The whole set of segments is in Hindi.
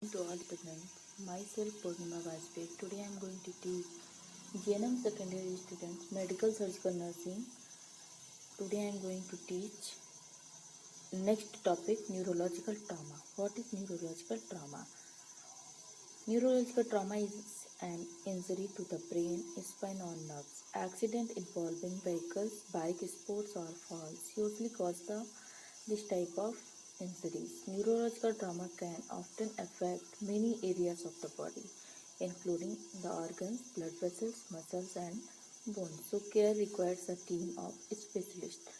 To all students, myself Purnima Vajpayee. Today I am going to teach GNM secondary students medical surgical nursing. Today I am going to teach next topic neurological trauma. What is neurological trauma? Neurological trauma is an injury to the brain, spine or nerves. Accident involving vehicles, bike, sports or falls usually cause this type of injuries. Neurological trauma can often affect many areas of the body, including the organs, blood vessels, muscles and bones. So care requires a team of specialists.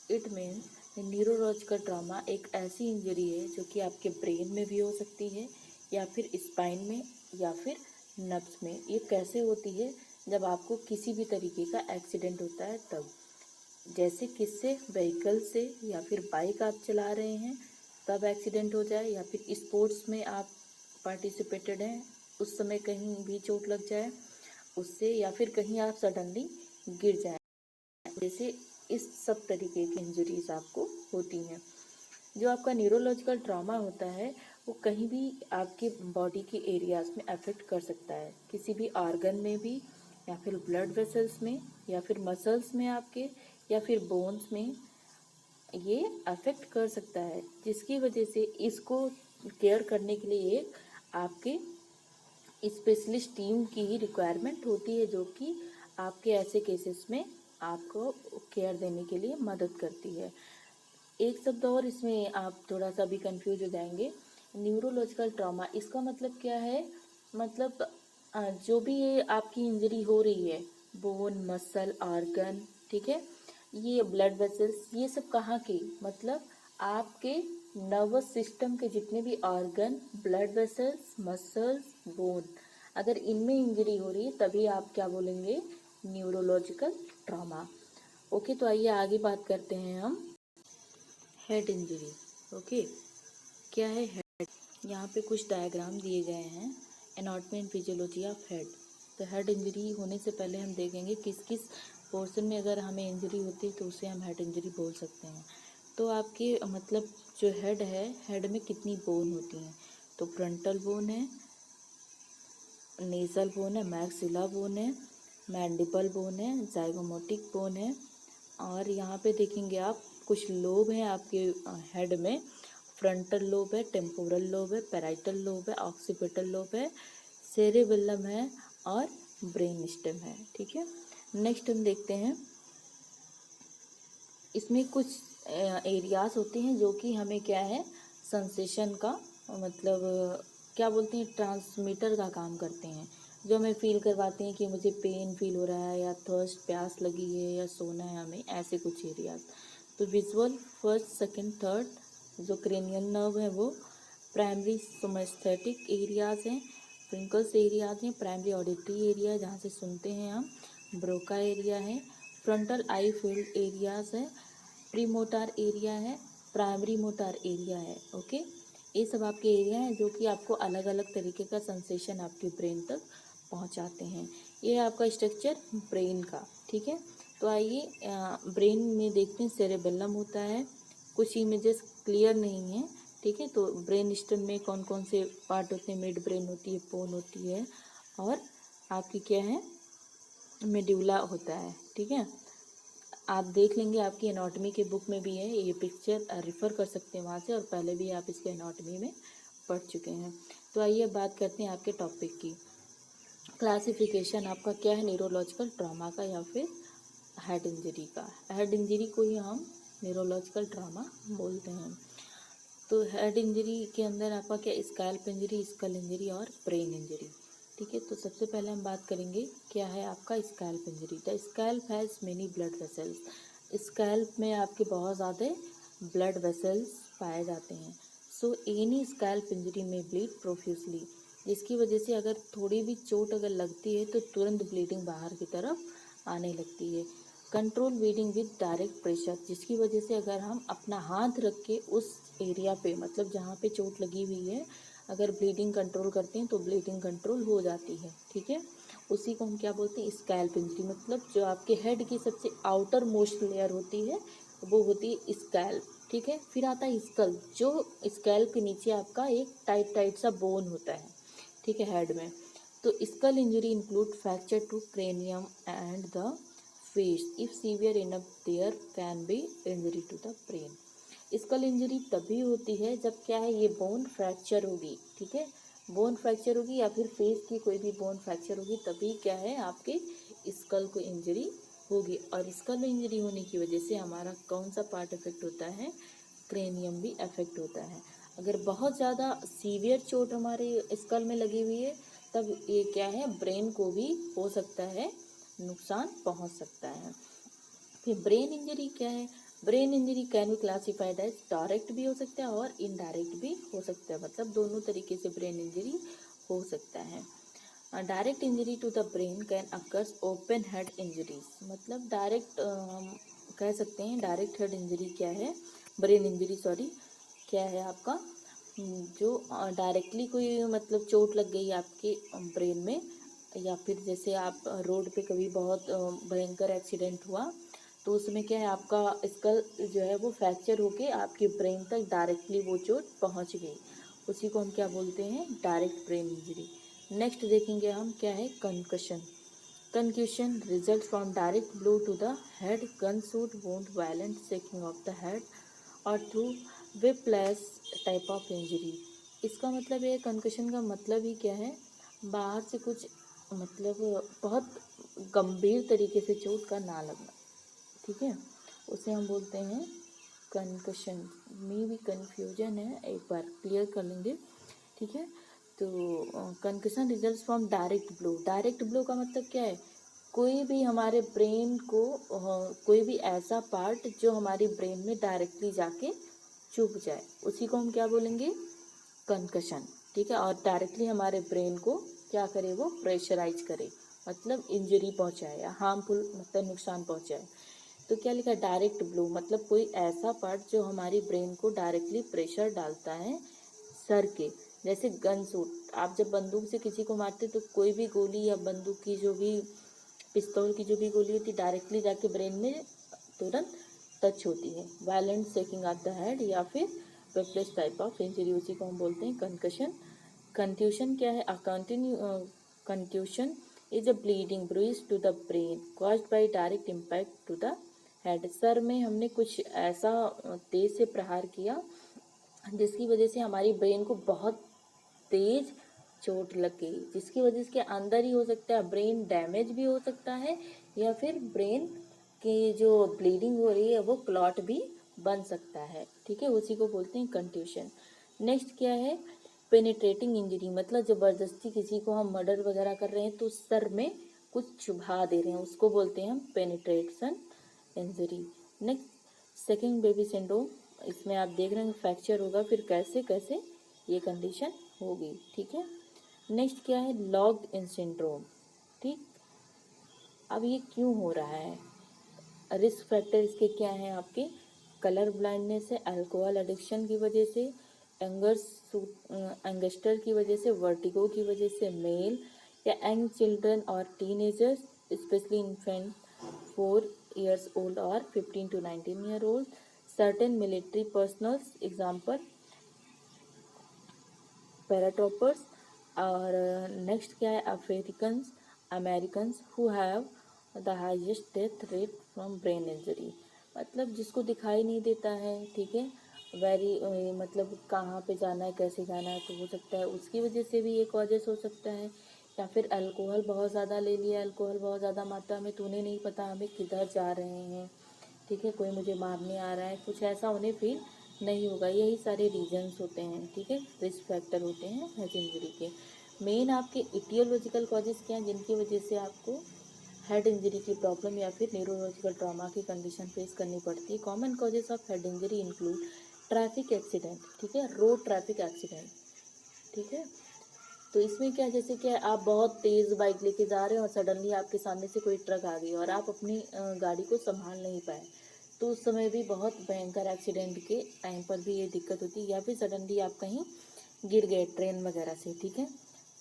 It means neurological trauma एक ऐसी इंजरी है जो कि आपके ब्रेन में भी हो सकती है या फिर स्पाइन में या फिर नर्व्स में। ये कैसे होती है? जब आपको किसी भी तरीके का एक्सीडेंट होता है तब, जैसे किससे, व्हीकल से या फिर बाइक आप चला रहे हैं तब एक्सीडेंट हो जाए, या फिर स्पोर्ट्स में आप पार्टिसिपेटेड हैं उस समय कहीं भी चोट लग जाए उससे, या फिर कहीं आप सडनली गिर जाए, जैसे इस सब तरीके की इंजरीज आपको होती हैं। जो आपका न्यूरोलॉजिकल ट्रॉमा होता है वो कहीं भी आपके बॉडी के एरियाज में अफेक्ट कर सकता है, किसी भी ऑर्गन में भी या फिर ब्लड वेसल्स में या फिर मसल्स में आपके या फिर बोन्स में ये अफेक्ट कर सकता है, जिसकी वजह से इसको केयर करने के लिए एक आपके स्पेशलिस्ट टीम की ही रिक्वायरमेंट होती है, जो कि आपके ऐसे केसेस में आपको केयर देने के लिए मदद करती है। एक शब्द और इसमें आप थोड़ा सा भी कंफ्यूज हो जाएंगे। न्यूरोलॉजिकल ट्रॉमा इसका मतलब क्या है? मतलब जो भी ये आपकी इंजरी हो रही है, बोन, मसल, ऑर्गन, ठीक है, ये ब्लड वेसल्स, ये सब कहाँ की? मतलब आपके नर्वस सिस्टम के जितने भी organ, blood vessels, muscles, bone, अगर इनमें इंजरी हो रही है तभी आप क्या बोलेंगे? Neurological trauma. ओके, तो आइए आगे बात करते हैं हम हेड इंजरी। ओके, क्या है हेड? यहाँ पे कुछ डायग्राम दिए गए हैं, anatomy and physiology of head. तो हेड इंजरी होने से पहले हम देखेंगे किस किस पोर्शन में अगर हमें इंजरी होती है तो उसे हम हेड इंजरी बोल सकते हैं। तो आपके मतलब जो हेड है, हेड में कितनी बोन होती हैं? तो फ्रंटल बोन है, नेजल बोन है, मैक्सिला बोन है, मैंडिबल बोन है, जाइगोमैटिक बोन है, और यहाँ पे देखेंगे आप कुछ लोब हैं आपके हेड में। फ्रंटल लोब है, टेम्पोरल लोब है, पैराइटल लोब है, ऑक्सीपिटल लोब है, सेरेबेलम है और ब्रेन स्टेम है। ठीक है, नेक्स्ट हम देखते हैं, इसमें कुछ एरियाज होते हैं जो कि हमें क्या है, सेंसेशन का मतलब क्या बोलते हैं, ट्रांसमीटर का काम करते हैं, जो हमें फील करवाते हैं कि मुझे पेन फील हो रहा है या थर्स्ट, प्यास लगी है या सोना है हमें, ऐसे कुछ एरियाज। तो विजुअल फर्स्ट, सेकंड, थर्ड जो क्रेनियल नर्व है वो, प्राइमरी सोमेस्थेटिक एरियाज हैं, फ्रिंकल्स एरियाज हैं, प्राइमरी ऑडिटरी एरिया जहाँ से सुनते हैं हम, ब्रोका एरिया है, फ्रंटल आई फील्ड एरियाज है, प्री मोटार एरिया है, प्राइमरी मोटार एरिया है। ओके, ये सब आपके एरिया हैं जो कि आपको अलग अलग तरीके का सेंसेशन आपके ब्रेन तक पहुंचाते हैं। ये है आपका स्ट्रक्चर ब्रेन का। ठीक है, तो आइए ब्रेन में देखते हैं, सेरेबेलम होता है, कुछ इमेजेस क्लियर नहीं है। ठीक है, तो ब्रेन स्टेम में कौन कौन से पार्ट होते हैं? मिड ब्रेन होती है, बोन होती है, और आपकी क्या है, मेड्यूला होता है। ठीक है, आप देख लेंगे, आपकी एनाटॉमी के बुक में भी है ये पिक्चर, रेफ़र कर सकते हैं वहाँ से, और पहले भी आप इसके एनाटॉमी में पढ़ चुके हैं। तो आइए बात करते हैं आपके टॉपिक की। क्लासिफिकेशन आपका क्या है न्यूरोलॉजिकल ट्रॉमा का या फिर हेड इंजरी का? हेड इंजरी को ही हम न्यूरोलॉजिकल ट्रॉमा बोलते हैं। तो हेड इंजरी के अंदर आपका क्या, स्कैल्प इंजरी, स्कल इंजरी और ब्रेन इंजरी। ठीक है, तो सबसे पहले हम बात करेंगे क्या है आपका scalp injury. The scalp has many blood vessels. Scalp में आपके बहुत ज़्यादा ब्लड वेसल्स पाए जाते हैं। सो एनी स्कैल्प इंजरी में ब्लीड प्रोफ्यूसली, जिसकी वजह से अगर थोड़ी भी चोट अगर लगती है तो तुरंत ब्लीडिंग बाहर की तरफ आने लगती है। Control bleeding with direct pressure, जिसकी वजह से अगर हम अपना हाथ रख के उस एरिया पे, मतलब जहाँ पे चोट लगी हुई है, अगर ब्लीडिंग कंट्रोल करते हैं तो ब्लीडिंग कंट्रोल हो जाती है। ठीक है, उसी को हम क्या बोलते हैं, स्कैल्प इंजरी। मतलब जो आपके हेड की सबसे आउटर मोस्ट लेयर होती है वो होती है स्कैल्प। ठीक है। फिर आता है स्कल, जो स्कैल्प के नीचे आपका एक टाइट टाइट सा बोन होता है, ठीक है, हेड में। तो skull injury include fracture to cranium and the face, if severe enough there can be injury to the brain. Skull injury तभी होती है जब क्या है, ये बोन फ्रैक्चर होगी, ठीक है, बोन फ्रैक्चर होगी या फिर फेस की कोई भी बोन फ्रैक्चर होगी, तभी क्या है आपके स्कल को इंजरी होगी। और स्कल में इंजरी होने की वजह से हमारा कौन सा पार्ट इफेक्ट होता है, क्रेनियम भी अफेक्ट होता है। अगर बहुत ज़्यादा सीवियर चोट हमारे स्कल में लगी हुई है, तब ये क्या है, ब्रेन को भी हो सकता है नुकसान पहुंच सकता है। फिर ब्रेन इंजरी क्या है, brain injury can be classified as direct भी हो सकता है और इनडायरेक्ट भी हो सकता है, मतलब दोनों तरीके से ब्रेन इंजरी हो सकता है। Direct injury to the brain can occurs open head injuries, मतलब डायरेक्ट हम कह सकते हैं डायरेक्ट हेड इंजरी क्या है, ब्रेन इंजरी सॉरी, क्या है आपका जो डायरेक्टली कोई मतलब चोट लग गई आपके ब्रेन में, या फिर जैसे आप रोड पे कभी बहुत भयंकर एक्सीडेंट हुआ, तो उसमें क्या है आपका स्कल जो है वो फ्रैक्चर होके आपके ब्रेन तक डायरेक्टली वो चोट पहुंच गई, उसी को हम क्या बोलते हैं, डायरेक्ट ब्रेन इंजरी। नेक्स्ट देखेंगे हम क्या है, concussion. Concussion result from direct blow to the head, gunshot wound, violent shaking of the head और through whiplash type of injury. इसका मतलब है, कंकशन का मतलब ही क्या है, बाहर से कुछ मतलब बहुत गंभीर तरीके से चोट का ना लगना, ठीक है, उसे हम बोलते हैं कंकशन। में भी कन्फ्यूजन है, एक बार क्लियर कर लेंगे, ठीक है। तो concussion results from direct blow, direct blow का मतलब क्या है, कोई भी हमारे ब्रेन को कोई भी ऐसा पार्ट जो हमारी ब्रेन में डायरेक्टली जाके चुभ जाए, उसी को हम क्या बोलेंगे, कंकशन, ठीक है। और डायरेक्टली हमारे ब्रेन को क्या करे, वो प्रेशराइज करे, मतलब इंजरी पहुंचाए या हार्मफुल मतलब नुकसान पहुंचाए। तो क्या लिखा, डायरेक्ट ब्लो मतलब कोई ऐसा पार्ट जो हमारी ब्रेन को डायरेक्टली प्रेशर डालता है सर के, जैसे गन शूट, आप जब बंदूक से किसी को मारते तो कोई भी गोली या बंदूक की जो भी पिस्तौल की जो भी गोली होती डायरेक्टली जाके ब्रेन में तुरंत टच होती है। Violent shaking of the head या फिर वेपलेस टाइप ऑफ इंजरी, उसी को हम बोलते हैं कंकशन। कंट्यूशन क्या है, contusion is a bleeding bruise to the brain caused by direct impact to the head. सर में हमने कुछ ऐसा तेज से प्रहार किया जिसकी वजह से हमारी ब्रेन को बहुत तेज चोट लग गई, जिसकी वजह से अंदर ही हो सकता है ब्रेन डैमेज भी हो सकता है, या फिर ब्रेन की जो ब्लीडिंग हो रही है वो क्लॉट भी बन सकता है, ठीक है, उसी को बोलते हैं कंट्यूशन। नेक्स्ट क्या है, पेनिट्रेटिंग इंजरी, मतलब ज़बरदस्ती किसी को हम मर्डर वगैरह कर रहे हैं तो सर में कुछ चुभा दे रहे हैं, उसको बोलते हैं हम penetration injury. Next second baby syndrome, इसमें आप देख रहे हैं फ्रैक्चर होगा, फिर कैसे कैसे ये कंडीशन होगी, ठीक है। नेक्स्ट क्या है, लॉग्ड इन सिंड्रोम, ठीक। अब ये क्यों हो रहा है, रिस्क फैक्टर इसके क्या हैं आपके, कलर ब्लाइंडनेस है, अल्कोहल एडिक्शन की वजह से, एंगस्टर की वजह से, वर्टिगो की वजह से, मेल या यंग चिल्ड्रन और teenagers especially infant 4 years old और 15 to 19 year old, certain military personnels example paratroopers. और नेक्स्ट क्या है, Africans Americans who have the highest death rate from brain injury, मतलब जिसको दिखाई नहीं देता है, ठीक है, वेरी मतलब कहाँ पे जाना है कैसे जाना है, तो हो सकता है उसकी वजह से भी ये कॉजेस हो सकता है, या फिर अल्कोहल बहुत ज़्यादा ले लिया, अल्कोहल बहुत ज़्यादा मात्रा में, तो उन्हें नहीं पता हमें किधर जा रहे हैं, ठीक है, कोई मुझे मारने आ रहा है, कुछ ऐसा उन्हें फील नहीं होगा, यही सारे रीजंस होते हैं, ठीक है, रिस्क फैक्टर होते हैं हेड इंजरी के। मेन आपके इटियोलॉजिकल कॉजेज क्या हैं जिनकी वजह से आपको हेड इंजरी की प्रॉब्लम या फिर न्यूरोलॉजिकल ट्रॉमा की कंडीशन फेस करनी पड़ती है। Common causes of head injury include traffic accident, ठीक है, रोड ट्रैफिक एक्सीडेंट, ठीक है। तो इसमें क्या, जैसे कि आप बहुत तेज़ बाइक लेके जा रहे हो और सडनली आपके सामने से कोई ट्रक आ गई और आप अपनी गाड़ी को संभाल नहीं पाए, तो उस समय भी बहुत भयंकर एक्सीडेंट के टाइम पर भी ये दिक्कत होती है, या फिर सडनली आप कहीं गिर गए ट्रेन वगैरह से, ठीक है,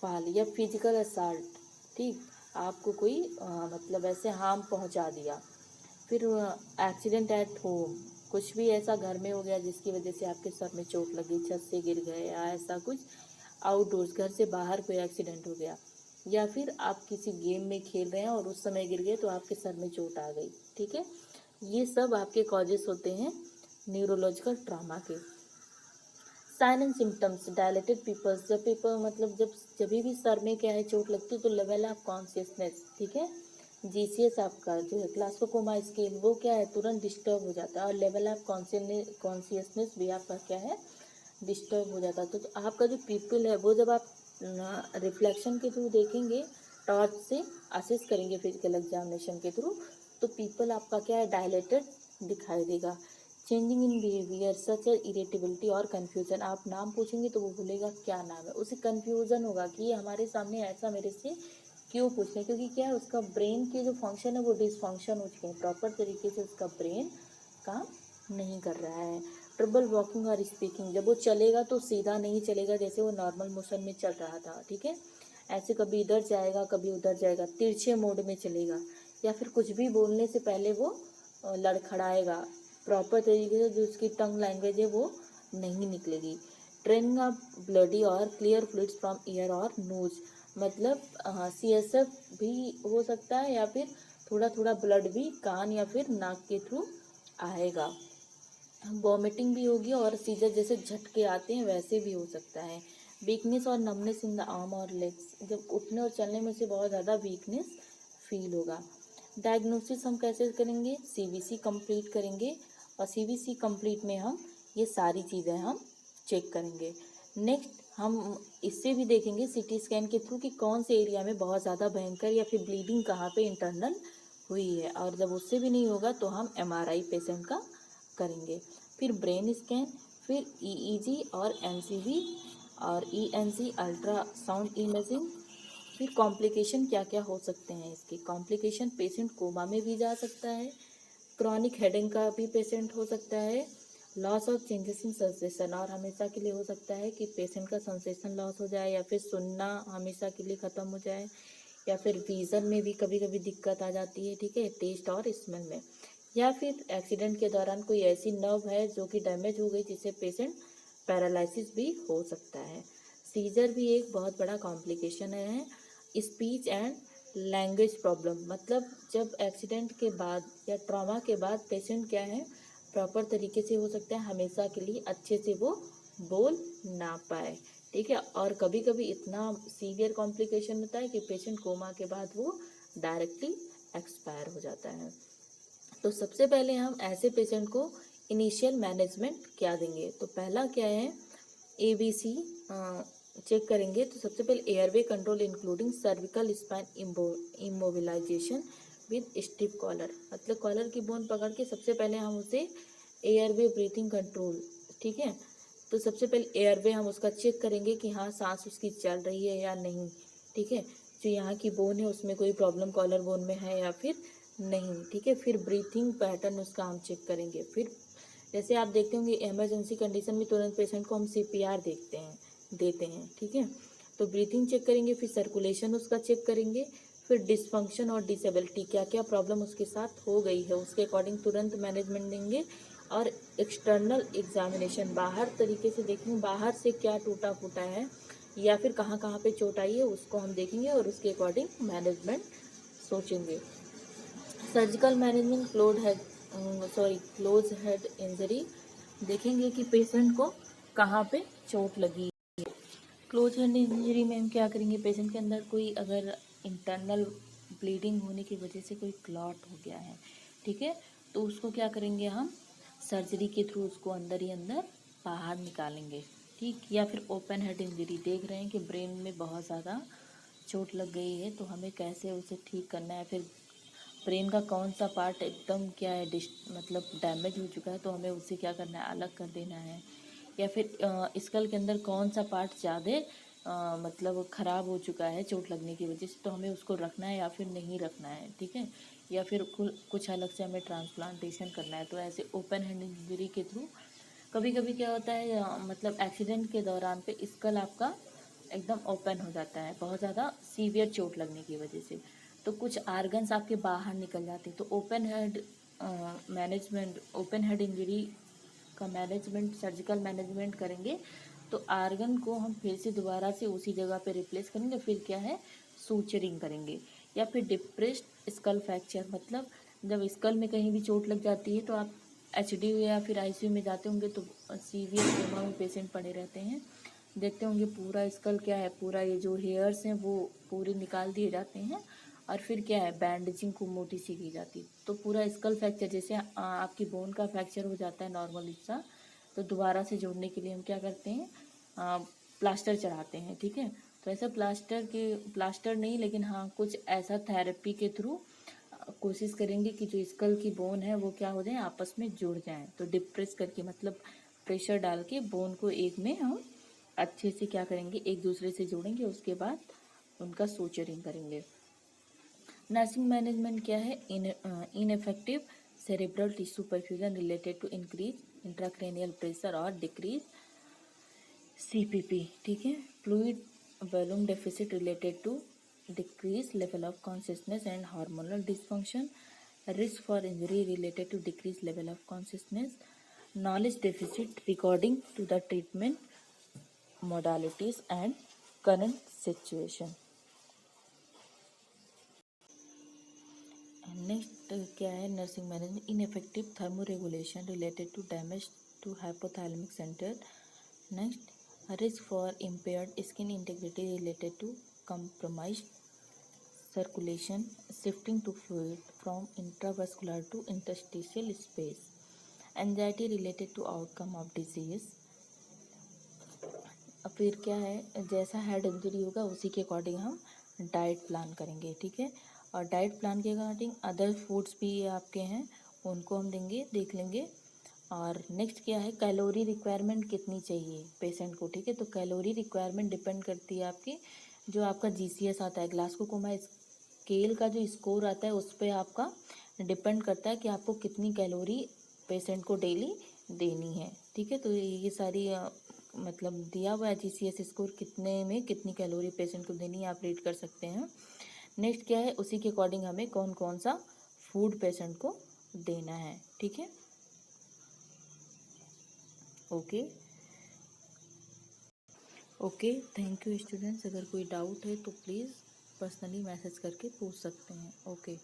फाल या फिजिकल असाल्ट, ठीक, आपको कोई मतलब ऐसे हार्म पहुंचा दिया। फिर एक्सीडेंट एट होम, कुछ भी ऐसा घर में हो गया जिसकी वजह से आपके सर में चोट लगी, छत से गिर गए या ऐसा कुछ, आउटडोर्स घर से बाहर कोई एक्सीडेंट हो गया, या फिर आप किसी गेम में खेल रहे हैं और उस समय गिर गए तो आपके सर में चोट आ गई, ठीक है। ये सब आपके कॉजेस होते हैं न्यूरोलॉजिकल ट्रॉमा के। Sign and symptoms, dilated pupils, जब पेपर मतलब जब भी सर में क्या है चोट लगती है तो लेवल ऑफ कॉन्शियसनेस, ठीक है, जीसीएस आपका जो है क्लासिको कोमा स्केल, वो क्या है तुरंत डिस्टर्ब हो जाता है, और लेवल ऑफ कॉन्शियसनेस भी आपका क्या है डिस्टर्ब हो जाता है। तो आपका जो पीपल है वो जब आप रिफ्लेक्शन के थ्रू देखेंगे, टॉर्च से असेस करेंगे फिजिकल एग्जामिनेशन के थ्रू, तो पीपल आपका क्या है डायलेटेड दिखाई देगा। Changing in behaviour such as irritability और कन्फ्यूजन, आप नाम पूछेंगे तो वो बोलेगा क्या नाम है, उसे कन्फ्यूजन होगा कि ये हमारे सामने ऐसा मेरे से क्यों पूछ रहे हैं, क्योंकि क्या है उसका ब्रेन के जो फंक्शन है वो डिसफंक्शन हो चुके हैं, प्रॉपर तरीके से उसका ब्रेन काम नहीं कर रहा है। ट्रबल वॉकिंग और स्पीकिंग, जब वो चलेगा तो सीधा नहीं चलेगा जैसे वो नॉर्मल मोशन में चल रहा था, ठीक है, ऐसे कभी इधर जाएगा कभी उधर जाएगा, तिरछे मोड में चलेगा, या फिर कुछ भी बोलने से पहले वो लड़खड़ाएगा, प्रॉपर तरीके से जो उसकी टंग लैंग्वेज है वो नहीं निकलेगी। ट्रेनिंग ऑफ ब्लडी और क्लियर फ्लूइड्स फ्रॉम ईयर और नोज, मतलब CSF भी हो सकता है, या फिर थोड़ा थोड़ा ब्लड भी कान या फिर नाक के थ्रू आएगा। वॉमिटिंग भी होगी और सीजर जैसे झटके आते हैं वैसे भी हो सकता है। वीकनेस और नमनेस इन द आर्म और लेग्स, जब उठने और चलने में से बहुत ज़्यादा वीकनेस फील होगा। डायग्नोसिस हम कैसे करेंगे, CBC कंप्लीट करेंगे, और CBC कंप्लीट में हम ये सारी चीज़ें हम चेक करेंगे। नेक्स्ट हम इससे भी देखेंगे CT स्कैन के थ्रू कि कौन से एरिया में बहुत ज़्यादा भयंकर या फिर ब्लीडिंग कहाँ पे इंटरनल हुई है, और जब उससे भी नहीं होगा तो हम MRI पेशेंट का करेंगे। फिर ब्रेन स्कैन, फिर EEG और MCV और ENC अल्ट्रासाउंड इमेजिंग। फिर कॉम्प्लिकेशन क्या क्या हो सकते हैं इसके, कॉम्प्लिकेशन पेशेंट कोमा में भी जा सकता है, क्रॉनिक हेडेक का भी पेशेंट हो सकता है, loss of changes in sensation, और हमेशा के लिए हो सकता है कि पेशेंट का सेंसेशन लॉस हो जाए, या फिर सुनना हमेशा के लिए ख़त्म हो जाए, या फिर विज़न में भी कभी कभी दिक्कत आ जाती है, ठीक है, टेस्ट और स्मेल में, या फिर एक्सीडेंट के दौरान कोई ऐसी नर्व है जो कि डैमेज हो गई जिससे पेशेंट पैरालिसिस भी हो सकता है। सीजर भी एक बहुत बड़ा कॉम्प्लिकेशन है। स्पीच एंड लैंग्वेज प्रॉब्लम, मतलब जब एक्सीडेंट के बाद या ट्रॉमा के बाद पेशेंट क्या है प्रॉपर तरीके से हो सकता है हमेशा के लिए अच्छे से वो बोल ना पाए, ठीक है, और कभी कभी इतना सीवियर कॉम्प्लिकेशन होता है कि पेशेंट कोमा के बाद वो डायरेक्टली एक्सपायर हो जाता है। तो सबसे पहले हम ऐसे पेशेंट को इनिशियल मैनेजमेंट क्या देंगे, तो पहला क्या है ABC चेक करेंगे। तो सबसे पहले airway control including cervical spine immobilisation with stiff collar, मतलब कॉलर की बोन पकड़ के सबसे पहले हम उसे एयरवे ब्रीथिंग कंट्रोल, ठीक है, तो सबसे पहले एयरवे हम उसका चेक करेंगे कि हाँ सांस उसकी चल रही है या नहीं, ठीक है, जो यहाँ की बोन है उसमें कोई प्रॉब्लम कॉलर बोन में है या फिर नहीं, ठीक है। फिर ब्रीथिंग पैटर्न उसका हम चेक करेंगे। फिर जैसे आप देखते होंगे इमरजेंसी कंडीशन में तुरंत पेशेंट को हम CPR देते हैं, ठीक है, तो ब्रीथिंग चेक करेंगे, फिर सर्कुलेशन उसका चेक करेंगे, फिर डिसफंक्शन और डिसेबिलिटी क्या क्या प्रॉब्लम उसके साथ हो गई है उसके अकॉर्डिंग तुरंत मैनेजमेंट देंगे, और एक्सटर्नल एग्जामिनेशन बाहर तरीके से देखेंगे बाहर से क्या टूटा फूटा है या फिर कहाँ कहाँ पे चोट आई है उसको हम देखेंगे और उसके अकॉर्डिंग मैनेजमेंट सोचेंगे। Surgical management close head injury, देखेंगे कि पेशेंट को कहाँ पे चोट लगी। क्लोज हेड इंजरी में हम क्या करेंगे, पेशेंट के अंदर कोई अगर इंटरनल ब्लीडिंग होने की वजह से कोई क्लॉट हो गया है, ठीक है, तो उसको क्या करेंगे हम सर्जरी के थ्रू उसको अंदर ही अंदर बाहर निकालेंगे, ठीक। या फिर ओपन हेड इंजरी, देख रहे हैं कि ब्रेन में बहुत ज़्यादा चोट लग गई है तो हमें कैसे उसे ठीक करना है, फिर ब्रेन का कौन सा पार्ट एकदम क्या है मतलब डैमेज हो चुका है तो हमें उसे क्या करना है अलग कर देना है, या फिर स्कल के अंदर कौन सा पार्ट ज़्यादा मतलब ख़राब हो चुका है चोट लगने की वजह से तो हमें उसको रखना है या फिर नहीं रखना है, ठीक है, या फिर कुछ अलग से हमें ट्रांसप्लांटेशन करना है। तो ऐसे ओपन हैंड इंजरी के थ्रू कभी कभी क्या होता है मतलब एक्सीडेंट के दौरान पे स्कल आपका एकदम ओपन हो जाता है बहुत ज़्यादा सीवियर चोट लगने की वजह से, तो कुछ आर्गन्स आपके बाहर निकल जाते हैं, तो open head management, open head injury का मैनेजमेंट, सर्जिकल मैनेजमेंट करेंगे तो आर्गन को हम फिर से दोबारा से उसी जगह पे रिप्लेस करेंगे, फिर क्या है सूचरिंग करेंगे। या फिर डिप्रेस्ड स्कल फ्रैक्चर, मतलब जब स्कल में कहीं भी चोट लग जाती है तो आप एचडी या फिर आईसीयू में जाते होंगे तो सीवियर कोमा में पेशेंट पड़े रहते हैं, देखते होंगे पूरा स्कल क्या है, पूरा ये जो हेयर्स हैं वो पूरे निकाल दिए जाते हैं और फिर क्या है बैंडेजिंग खूब मोटी सी की जाती है। तो पूरा स्कल फ्रैक्चर जैसे आपकी बोन का फ्रैक्चर हो जाता है नॉर्मल हिस्सा, तो दोबारा से जोड़ने के लिए हम क्या करते हैं प्लास्टर चढ़ाते हैं, ठीक है। तो ऐसा प्लास्टर नहीं, लेकिन हाँ कुछ ऐसा थेरेपी के थ्रू कोशिश करेंगे कि जो स्कल की बोन है वो क्या हो जाए आपस में जुड़ जाए। तो डिप्रेस करके मतलब प्रेशर डाल के बोन को एक में हम अच्छे से क्या करेंगे एक दूसरे से जोड़ेंगे, उसके बाद उनका सूचरिंग करेंगे। नर्सिंग मैनेजमेंट क्या है, ineffective cerebral tissue perfusion related to increase intracranial pressure और डिक्रीज सीपीपी, ठीक है। Fluid volume deficit related to decreased level of consciousness and hormonal dysfunction, risk for injury related to decreased level of consciousness, knowledge deficit regarding to the treatment modalities and current situation. Next क्या है nursing management, ineffective thermoregulation related to damage to hypothalamic centre. Next risk for impaired skin integrity related to compromised circulation, shifting to fluid from intravascular to interstitial space, anxiety related to outcome of disease। फिर क्या है जैसा हेड इंजरी होगा उसी के अकॉर्डिंग हम डाइट प्लान करेंगे, ठीक है। और डाइट प्लान के अकॉर्डिंग अदर फूड्स भी आपके हैं उनको हम देंगे, देख लेंगे। और नेक्स्ट क्या है कैलोरी रिक्वायरमेंट कितनी चाहिए पेशेंट को, ठीक है। तो कैलोरी रिक्वायरमेंट डिपेंड करती है आपकी जो आपका जीसीएस आता है, ग्लासको कोमा स्केल का जो स्कोर आता है उस पर आपका डिपेंड करता है कि आपको कितनी कैलोरी पेशेंट को डेली देनी है, ठीक है। तो ये सारी मतलब दिया हुआ है जीसीएस स्कोर कितने में कितनी कैलोरी पेशेंट को देनी है आप रीड कर सकते हैं। नेक्स्ट क्या है उसी के अकॉर्डिंग हमें कौन कौन सा फूड पेशेंट को देना है, ठीक है। ओके थैंक यू स्टूडेंट्स, अगर कोई डाउट है तो प्लीज़ पर्सनली मैसेज करके पूछ सकते हैं। ओके।